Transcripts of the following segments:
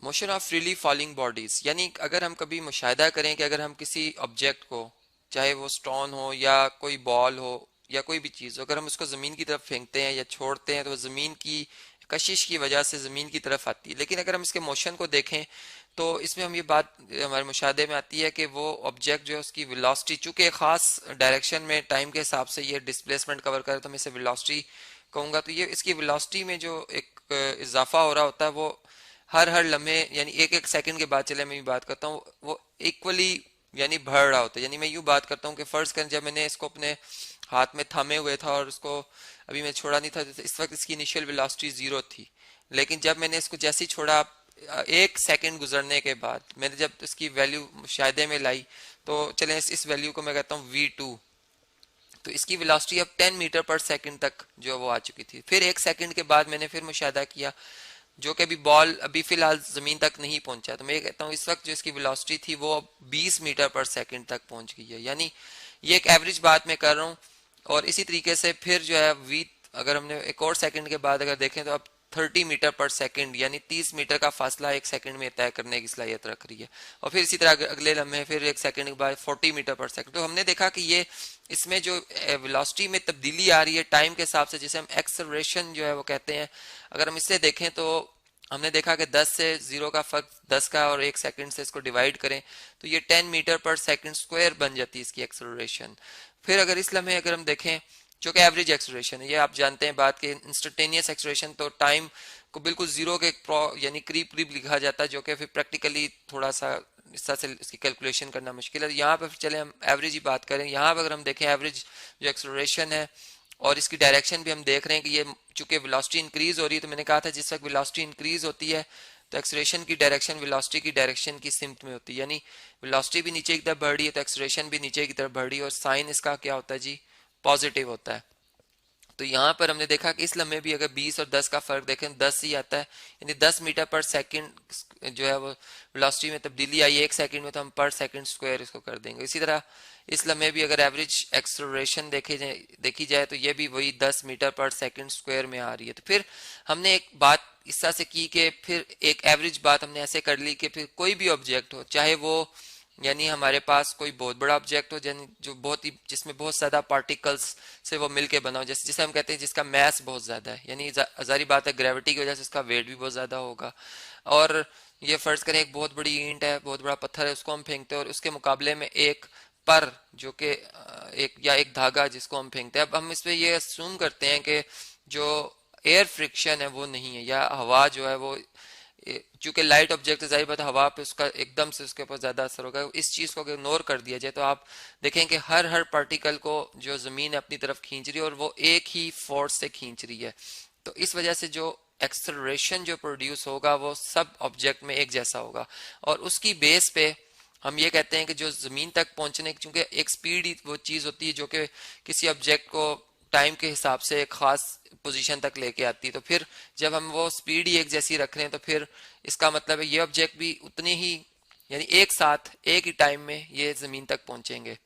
Motion of freely falling bodies, यानी अगर हम कभी मुशाहिदा करें कि अगर हम किसी ऑब्जेक्ट को, चाहे वो स्टोन हो या कोई बॉल हो या कोई भी चीज़ हो, अगर हम उसको ज़मीन की तरफ फेंकते हैं या छोड़ते हैं तो वो ज़मीन की कशिश की वजह से ज़मीन की तरफ आती है। लेकिन अगर हम इसके मोशन को देखें तो इसमें हम ये बात हमारे मुशाहदे में आती है कि वो ऑब्जेक्ट जो है उसकी वेलोसिटी, चूंकि खास डायरेक्शन में टाइम के हिसाब से ये डिस्प्लेसमेंट कवर करे तो मैं इसे वेलोसिटी कहूँगा, तो ये इसकी वेलोसिटी में जो एक इजाफा हो रहा होता है वो हर हर लम्हे यानी एक एक सेकंड के बाद, चले मैं भी बात करता हूँ, वो इक्वली यानी बढ़ रहा होता है। यानी मैं यूँ बात करता हूँ कि फर्ज करें जब मैंने इसको अपने हाथ में थामे हुए था और उसको अभी मैं छोड़ा नहीं था, तो इस वक्त इसकी इनिशियल वेलोसिटी 0 थी। लेकिन जब मैंने इसको जैसे ही छोड़ा, एक सेकंड गुजरने के बाद मैंने जब इसकी वैल्यू मुशाहिदे में लाई, तो चलें इस वैल्यू को मैं कहता हूँ V2, तो इसकी वेलोसिटी अब 10 मीटर पर सेकंड तक जो वो आ चुकी थी। फिर एक सेकंड के बाद मैंने फिर मुशाहिदा किया, जो कि अभी बॉल अभी फिलहाल जमीन तक नहीं पहुंचा, तो मैं ये कहता हूँ इस वक्त जो इसकी वेलोसिटी थी वो अब 20 मीटर पर सेकंड तक पहुंच गई है। यानी ये एक एवरेज बात मैं कर रहा हूँ। और इसी तरीके से फिर जो है वी, अगर हमने एक और सेकंड के बाद अगर देखें तो अब 30 मीटर पर सेकंड यानी 30 मीटर का फासला एक सेकंड में तय करने की सलाहियत रख रही है। और फिर इसी तरह अगले लम्हे फिर एक सेकंड के बाद 40 मीटर पर सेकंड। तो हमने देखा कि ये इसमें जो वेलोसिटी में तब्दीली आ रही है टाइम के हिसाब से, जिसे हम एक्सेलरेशन जो है वो कहते हैं, अगर हम इससे देखें तो हमने देखा कि 10 से 0 का फर्क 10 का, और एक सेकंड से इसको डिवाइड करें तो ये 10 मीटर पर सेकंड स्क्वायर बन जाती है इसकी एक्सेलरेशन। फिर अगर इस लम्हे अगर हम देखें जो कि एवरेज एक्सेलरेशन है, ये आप जानते हैं बात के इंस्टेंटेनियस एक्सेलरेशन तो टाइम को बिल्कुल 0 के यानी करीब करीब लिखा जाता है, जो कि फिर प्रैक्टिकली थोड़ा सा इस तरह से इसकी कैलकुलेशन करना मुश्किल है। यहाँ पर चले हम एवरेज ही बात करें। यहाँ पर अगर हम देखें एवरेज जो एक्सेलरेशन है और इसकी डायरेक्शन भी हम देख रहे हैं कि ये चूंकि वेलोसिटी इंक्रीज हो रही है, तो मैंने कहा था जिस वक्त वेलोसिटी इंक्रीज होती है तो एक्सेलरेशन की डायरेक्शन वेलोसिटी की डायरेक्शन की सिमत में होती है, यानी वेलोसिटी भी नीचे की तरफ बढ़ रही है तो एक्सेलरेशन भी नीचे की तरफ बढ़ रही है, और साइन इसका क्या होता है जी, पॉजिटिव होता है। तो यहाँ पर हमने देखा कि इस लम्हे भी अगर 20 और 10 का फर्क देखें 10 ही आता है, यानी 10 मीटर पर सेकंड जो है वो वेलोसिटी में तब्दीली आई है एक सेकंड में, तो हम पर सेकंड स्क्वायर इसको कर देंगे। इसी तरह इस लम्हे भी अगर एवरेज एक्सेलरेशन देखी जाए तो ये भी वही 10 मीटर पर सेकंड स्क्वायर में आ रही है। तो फिर हमने एक बात इस तरह से की कि फिर एक एवरेज बात हमने ऐसे कर ली कि फिर कोई भी ऑब्जेक्ट हो, चाहे वो यानी हमारे पास कोई बहुत बड़ा ऑब्जेक्ट हो यानी जो बहुत ही जिसमें बहुत ज्यादा पार्टिकल्स से वो मिलके बना हो, जैसे जिसे हम कहते हैं जिसका मैस बहुत ज्यादा है, यानी जारी बात है ग्रेविटी की वजह से उसका वेट भी बहुत ज्यादा होगा। और ये फर्ज करें एक बहुत बड़ी ईंट है, बहुत बड़ा पत्थर है, उसको हम फेंकते हैं और उसके मुकाबले में एक पर जो कि एक या एक धागा जिसको हम फेंकते हैं। अब हम इसमें ये असूम करते हैं कि जो एयर फ्रिक्शन है वो नहीं है, या हवा जो है वो, चूंकि लाइट ऑब्जेक्ट है जाहिर बात है हवा पे उसका एकदम से उसके ऊपर ज्यादा असर होगा। इस चीज को अगर इग्नोर कर दिया जाए तो आप देखें कि हर हर पार्टिकल को जो जमीन अपनी तरफ खींच रही है और वो एक ही फोर्स से खींच रही है। तो इस वजह से जो एक्सेलरेशन जो प्रोड्यूस होगा वो सब ऑब्जेक्ट में एक जैसा होगा, और उसकी बेस पे हम ये कहते हैं कि जो जमीन तक पहुंचने की, चूंकि एक स्पीड ही वो चीज होती है जो कि किसी ऑब्जेक्ट को टाइम के हिसाब से एक खास पोजीशन तक लेके आती है, तो फिर जब हम वो स्पीड ही एक जैसी रख रहे हैं तो फिर इसका मतलब है ये ऑब्जेक्ट भी उतने ही यानी एक साथ एक ही टाइम में ये जमीन तक पहुंचेंगे,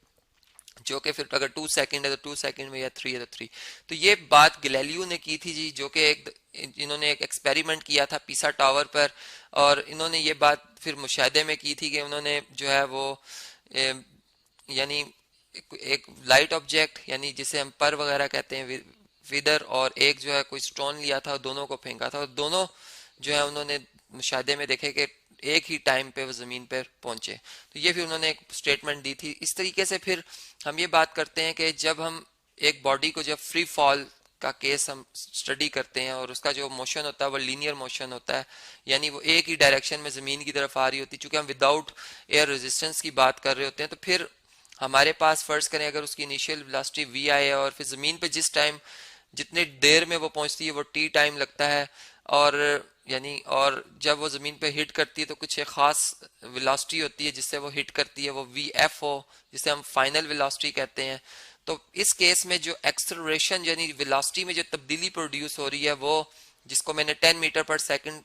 जो कि फिर अगर 2 सेकंड है तो 2 सेकंड में, या 3 है तो 3। तो ये बात गैलीलियो ने की थी जी, जो कि एक इन्होंने एक एक्सपेरिमेंट किया था पीसा टावर पर, और इन्होंने ये बात फिर मुशाहिदे में की थी कि उन्होंने जो है वो यानी एक लाइट ऑब्जेक्ट यानी जिसे हम पर वगैरह कहते हैं विदर, और एक जो है कोई स्टोन लिया था, दोनों को फेंका था और दोनों जो है उन्होंने मुशाहिदे में देखे कि एक ही टाइम पे वो जमीन पर पहुंचे। तो ये फिर उन्होंने एक स्टेटमेंट दी थी। इस तरीके से फिर हम ये बात करते हैं कि जब हम एक बॉडी को जब फ्री फॉल का केस हम स्टडी करते हैं और उसका जो मोशन होता है वो लीनियर मोशन होता है, यानी वो एक ही डायरेक्शन में जमीन की तरफ आ रही होती है, चूंकि हम विदाउट एयर रेजिस्टेंस की बात कर रहे होते हैं, तो फिर हमारे पास फर्ज करें अगर उसकी इनिशियल वेलोसिटी वी आई है और फिर जमीन पे जिस टाइम जितने देर में वो पहुंचती है वो टी टाइम लगता है, और यानी और जब वो जमीन पे हिट करती है तो कुछ एक खास वेलोसिटी होती है जिससे वो हिट करती है, वो वी एफ ओ जिसे हम फाइनल वेलोसिटी कहते हैं। तो इस केस में जो एक्सेलरेशन यानी वेलोसिटी में जो तब्दीली प्रोड्यूस हो रही है वो, जिसको मैंने 10 मीटर पर सेकंड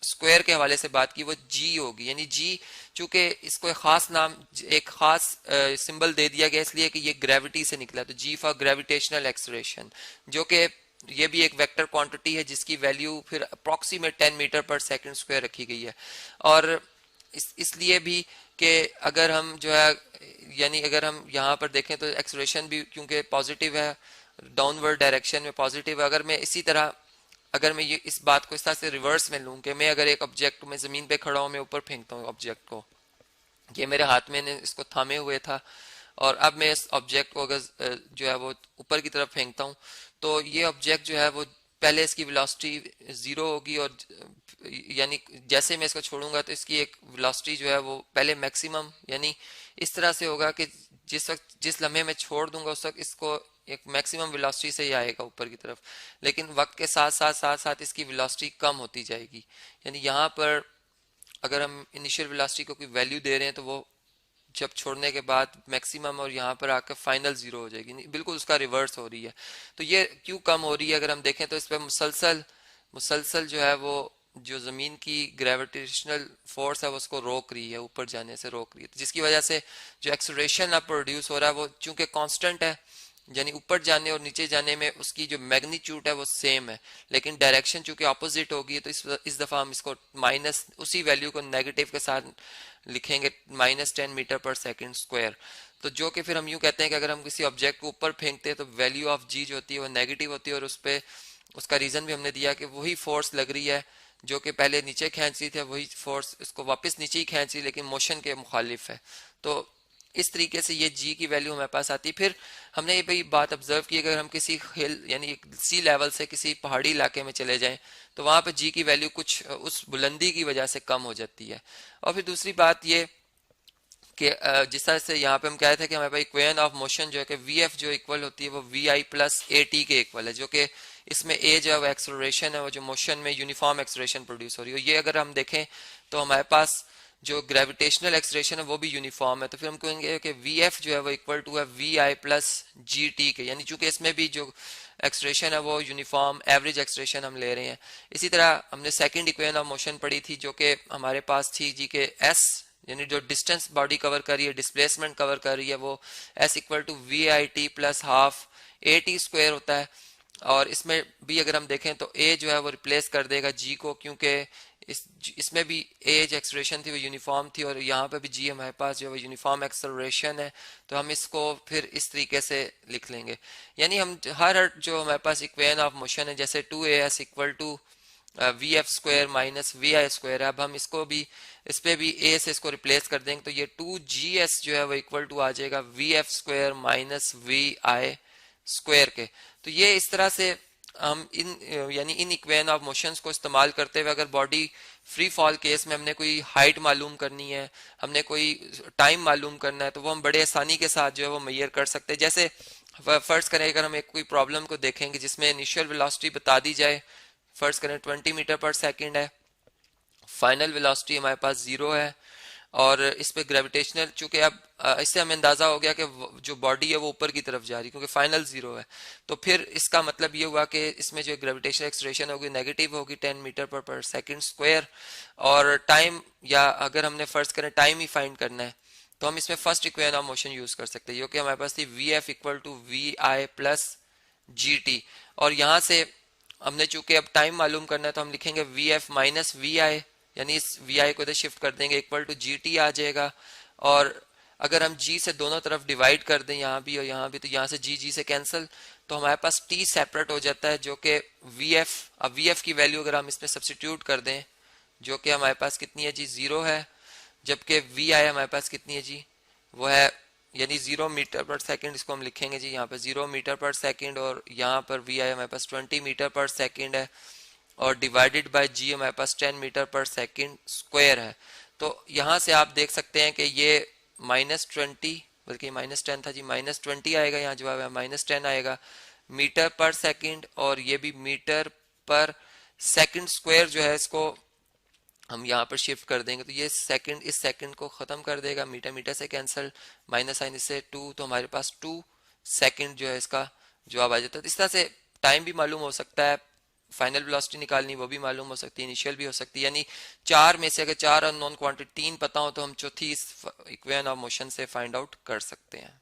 स्क्वायर के हवाले से बात की, वो जी होगी। यानी जी चूंकि इसको एक खास नाम एक खास सिंबल दे दिया गया इसलिए कि ये ग्रेविटी से निकला, तो जी फॉर ग्रेविटेशनल एक्सेलरेशन, जो कि ये भी एक वेक्टर क्वांटिटी है जिसकी वैल्यू फिर अप्रॉक्सीमेट 10 मीटर पर सेकंड स्क्वायर रखी गई है। और इसलिए भी कि अगर हम जो है यानी अगर हम यहाँ पर देखें तो एक्सलेरेशन भी क्योंकि पॉजिटिव है, डाउनवर्ड डायरेक्शन में पॉजिटिव है। अगर मैं इसी तरह अगर मैं ये इस बात को इस तरह से रिवर्स में लूँ कि मैं अगर एक ऑब्जेक्ट में ज़मीन पे खड़ा हूँ, मैं ऊपर फेंकता हूँ ऑब्जेक्ट को, ये मेरे हाथ में ने इसको थामे हुए था, और अब मैं इस ऑब्जेक्ट को अगर जो है वो ऊपर की तरफ फेंकता हूँ, तो ये ऑब्जेक्ट जो है वो पहले इसकी वेलोसिटी जीरो होगी, और यानी जैसे मैं इसको छोड़ूंगा तो इसकी एक वेलोसिटी जो है वो पहले मैक्सिमम यानी इस तरह से होगा कि जिस वक्त जिस लम्हे में छोड़ दूंगा उस वक्त इसको एक मैक्सिमम वेलोसिटी से ही आएगा ऊपर की तरफ, लेकिन वक्त के साथ साथ इसकी वेलोसिटी कम होती जाएगी। यानी यहाँ पर अगर हम इनिशियल वेलोसिटी को कोई वैल्यू दे रहे हैं तो वो जब छोड़ने के बाद मैक्सिमम और यहाँ पर आकर फाइनल जीरो हो जाएगी, बिल्कुल उसका रिवर्स हो रही है। तो ये क्यों कम हो रही है, अगर हम देखें तो इस पर मुसलसल मुसलसल जो है वो जो जमीन की ग्रेविटेशनल फोर्स है वो उसको रोक रही है, ऊपर जाने से रोक रही है, जिसकी वजह से जो एक्सलरेशन अब प्रोड्यूस हो रहा है वो चूंकि कांस्टेंट है, यानी ऊपर जाने और नीचे जाने में उसकी जो मैग्नीट्यूड है वो सेम है, लेकिन डायरेक्शन चूंकि ऑपोजिट होगी, तो इस दफा हम इसको माइनस उसी वैल्यू को नेगेटिव के साथ लिखेंगे, -10 मीटर पर सेकंड स्क्वायर। तो जो कि फिर हम यूं कहते हैं कि अगर हम किसी ऑब्जेक्ट को ऊपर फेंकते हैं तो वैल्यू ऑफ जी जो होती है वो नेगेटिव होती है, और उस पर उसका रीजन भी हमने दिया कि वही फोर्स लग रही है जो कि पहले नीचे खींच रही थी, वही फोर्स इसको वापस नीचे ही खींच रही, लेकिन मोशन के मुखालिफ है। तो इस तरीके से ये जी की वैल्यू हमारे पास आती। फिर हमने ये भी बात ऑब्जर्व की, अगर हम किसी हिल यानी सी लेवल से किसी पहाड़ी इलाके में चले जाएं तो वहां पर जी की वैल्यू कुछ उस बुलंदी की वजह से कम हो जाती है। और फिर दूसरी बात ये कि जिस तरह से यहाँ पे हम कह रहे थे कि हमारे पास इक्वेशन ऑफ मोशन जो है कि वी एफ जो इक्वल होती है वो V I plus A T के इक्वल है, जो कि इसमें ए जो है वो एक्सलरेशन है, वो जो मोशन में यूनिफॉर्म एक्सलरेशन प्रोड्यूस हो रही है। ये अगर हम देखें तो हमारे पास जो ग्रेविटेशनल एक्सलरेशन है वो भी यूनिफॉर्म है, तो फिर हम कहेंगे कि वी एफ जो है वो इक्वल टू है V I plus G T के, यानी चूंकि इसमें भी जो एक्सलरेशन है वो यूनिफॉर्म एवरेज एक्सलरेशन हम ले रहे हैं। इसी तरह हमने सेकंड इक्वेशन ऑफ मोशन पढ़ी थी जो कि हमारे पास थी जी के एस यानी जो डिस्टेंस बॉडी कवर कर रही है, डिस्प्लेसमेंट कवर कर रही है, वो S equal to V I T plus half A T square होता है। और इसमें भी अगर हम देखें तो ए जो है वो रिप्लेस कर देगा जी को, क्योंकि इसमें भी ए जो एक्सलरेशन थी वो यूनिफॉर्म थी, और यहाँ पे भी जी हमारे पास जो है वो यूनिफॉर्म एक्सलरेशन है, तो हम इसको फिर इस तरीके से लिख लेंगे। यानी हम हर जो हमारे पास इक्वेशन ऑफ मोशन है, जैसे 2as equal to V F square minus V I square है, अब हम इसको भी इस पे भी ए से इसको रिप्लेस कर देंगे, तो ये 2gs जो है वो इक्वल टू आ जाएगा V F square minus V I square के। तो ये इस तरह से हम यानी इन इक्वेशन ऑफ मोशंस को इस्तेमाल करते हुए अगर बॉडी फ्री फॉल केस में हमने कोई हाइट मालूम करनी है, हमने कोई टाइम मालूम करना है, तो वो हम बड़े आसानी के साथ जो है वो मेजर कर सकते हैं। जैसे फर्ज करें अगर हम एक कोई प्रॉब्लम को देखेंगे जिसमें इनिशियल वेलोसिटी बता दी जाए, फर्ज करें 20 मीटर पर सेकंड है, फाइनल वेलोसिटी हमारे पास जीरो है, और इस पे ग्रेविटेशनल चूंकि अब इससे हमें अंदाजा हो गया कि जो बॉडी है वो ऊपर की तरफ जा रही है क्योंकि फाइनल जीरो है, तो फिर इसका मतलब ये हुआ कि इसमें जो ग्रेविटेशनल एक्सलेरेशन होगी नेगेटिव होगी 10 मीटर पर सेकंड स्क्वायर। और टाइम, या अगर हमने फर्ज करें टाइम ही फाइंड करना है, तो हम इसमें first equation of motion use कर सकते हैं, जो कि हमारे पास थी V F equal to V I plus G T. और यहाँ से हमने चूंकि अब टाइम मालूम करना है तो हम लिखेंगे वी एफ माइनस वी आई, यानी इस वी आई को इधर शिफ्ट कर देंगे, इक्वल टू जी टी आ जाएगा। और अगर हम जी से दोनों तरफ डिवाइड कर दें यहाँ भी और यहाँ भी, तो यहाँ से जी से कैंसिल, तो हमारे पास टी सेपरेट हो जाता है, जो कि वी एफ, अब वी एफ की वैल्यू अगर हम इसमें सब्सिट्यूट कर दें, जो कि हमारे पास कितनी है जी, जीरो है, जबकि वी आई हमारे पास कितनी है जी, वो है यानी 0 मीटर पर सेकंड, इसको हम लिखेंगे जी यहाँ पे 0 मीटर पर सेकंड, और यहाँ पर वी आई हमारे पास 20 मीटर पर सेकंड है, और डिवाइडेड बाय जी हमारे पास 10 मीटर पर सेकंड स्क्वायर है। तो यहाँ से आप देख सकते हैं कि ये -20, बल्कि -10 था जी, -20 आएगा, यहाँ जवाब है -10 आएगा मीटर पर सेकंड, और ये भी मीटर पर सेकंड स्क्वायर जो है इसको हम यहाँ पर शिफ्ट कर देंगे, तो ये सेकंड इस सेकंड को खत्म कर देगा, मीटर मीटर से कैंसिल, माइनस साइन इससे 2, तो हमारे पास 2 सेकंड जो है इसका जवाब आ जाता है। तो इस तरह से टाइम भी मालूम हो सकता है, फाइनल वेलोसिटी निकालनी वो भी मालूम हो सकती है, इनिशियल भी हो सकती है, यानी चार में से अगर चार अननोन क्वांटिटी 3 पता हो तो हम चौथी इस इक्वेशन ऑफ मोशन से फाइंड आउट कर सकते हैं।